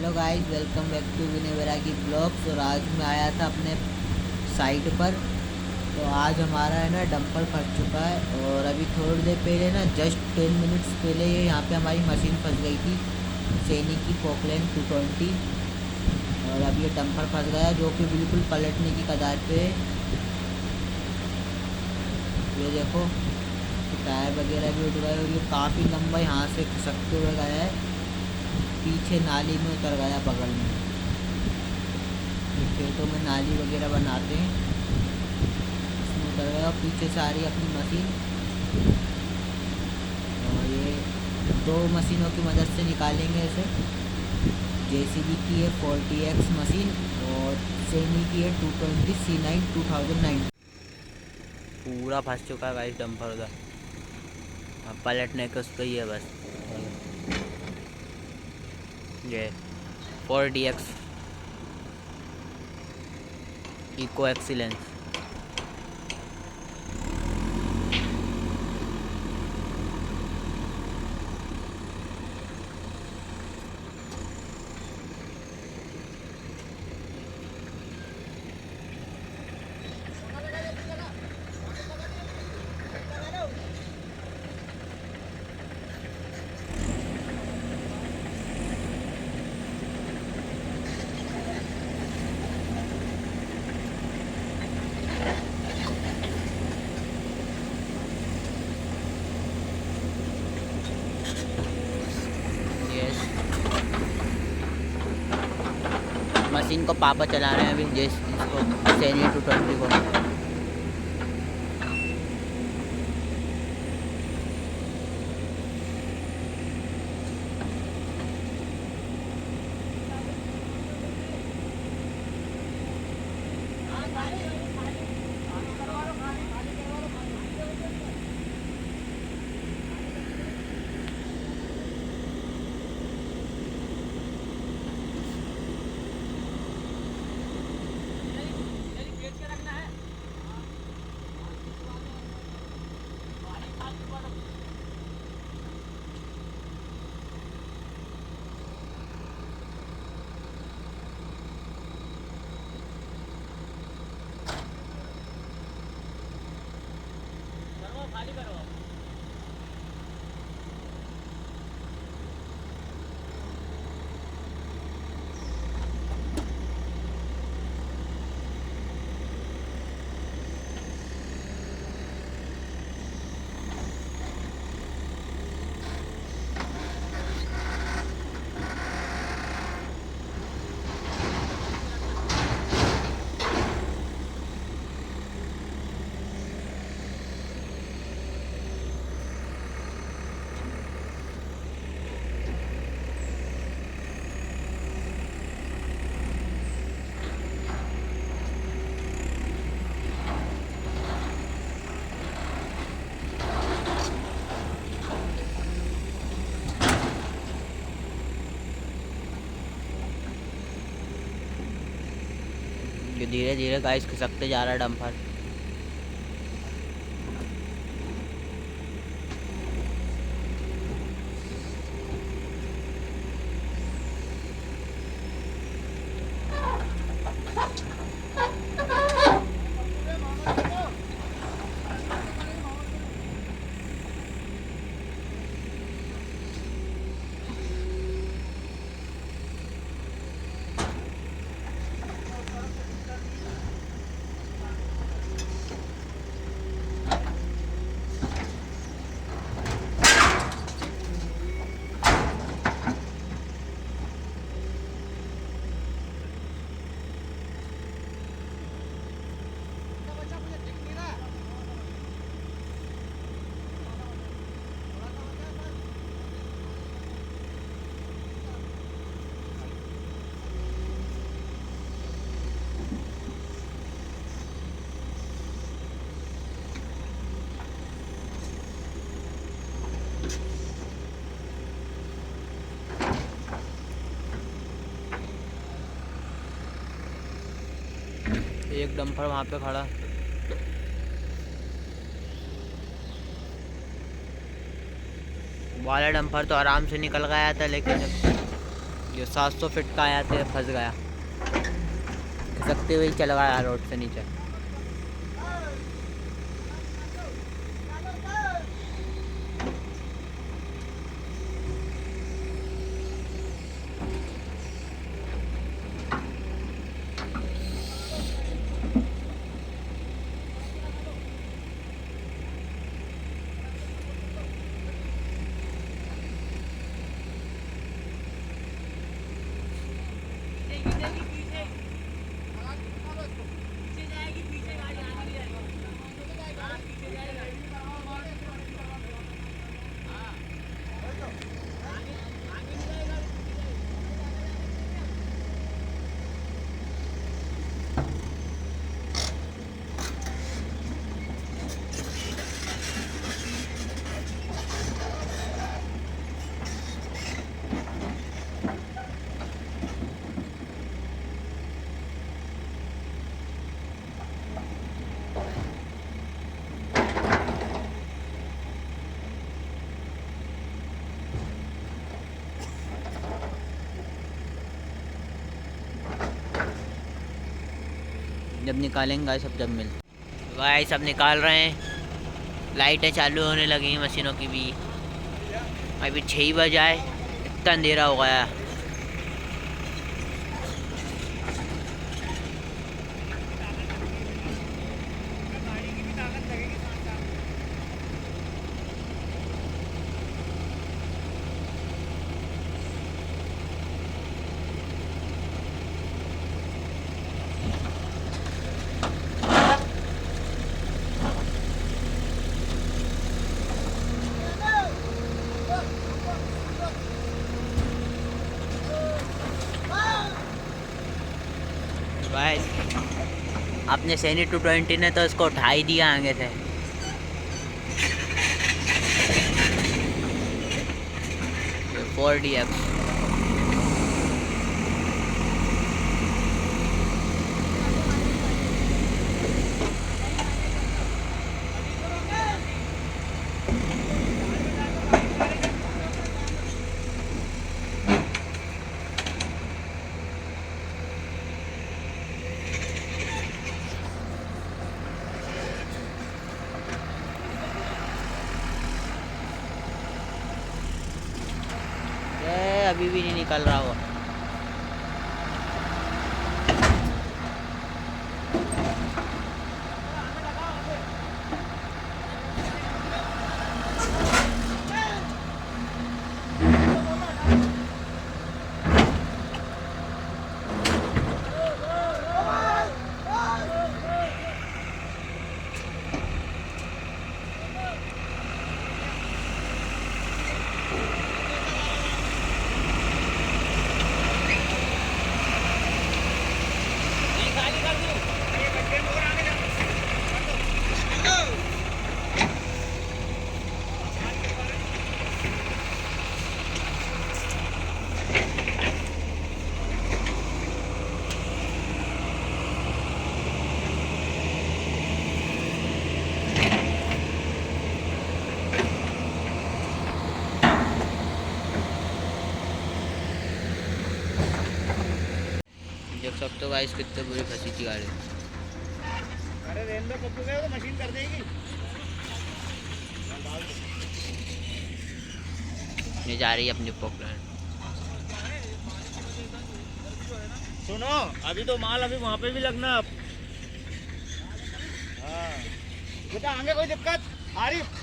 Hello guys, welcome back to Vinay Vairagi blogs. और आज मैं आया था अपने साइट पर। तो आज हमारा है ना डंपर फंस चुका है। और अभी थोड़ी देर पहले ना जस्ट 10 मिनट्स पहले ये यहाँ पे हमारी मशीन फंस गई थी, सैनी की पोकलैंड 220। और अब ये डंपर फंस गया जो कि बिल्कुल पलटने की कगार पे है। ये देखो, टायर वगैरह भी उठ गए और ये काफ़ी लंबा यहाँ से खिसकते हुए गया है, पीछे नाली में उतर गया बगल में। खेतों में नाली वगैरह बनाते हैं, उसमें उतर गया और पीछे से आ रही अपनी मशीन। और ये दो मशीनों की मदद से निकालेंगे इसे। जेसीबी की है 40X मशीन और सैनी की है 220 C9 2009। पूरा फंस चुका है गाइस डंपर उधर, अब पलटने के उस पर ही है बस। ये 40X eco excellence. Yes, machine को पापा चला रहे हैं अभी, जैसे इसको सैनी 220 को। धीरे धीरे गाइस खिसकते जा रहा है डंपर। एक डंपर वहाँ पे खड़ा, वाला डंपर तो आराम से निकल गया था, लेकिन ये 700 फीट का आया तो फंस गया, खिसकते हुए ही चला गया रोड से नीचे। जब निकालेंगे सब, जब मिल भाई सब निकाल रहे हैं। लाइटें चालू होने लगी हैं मशीनों की भी। अभी 6 बजे आए, इतना अंधेरा हो गया। भाई अपने सैनी 220 ने तो इसको उठा ही दिया आगे से। फोर DX अभी भी नहीं निकल रहा वो। देख सकते हो गाइस कितने बुरी फंसी थी गाड़ी। अरे रेन दो पप्पू गए तो मशीन कर देगी। ये जा रही है अपनी पोखरण। सुनो अभी तो माल अभी वहाँ पे भी लगना अब। हाँ बेटा आगे कोई दिक्कत आरिफ?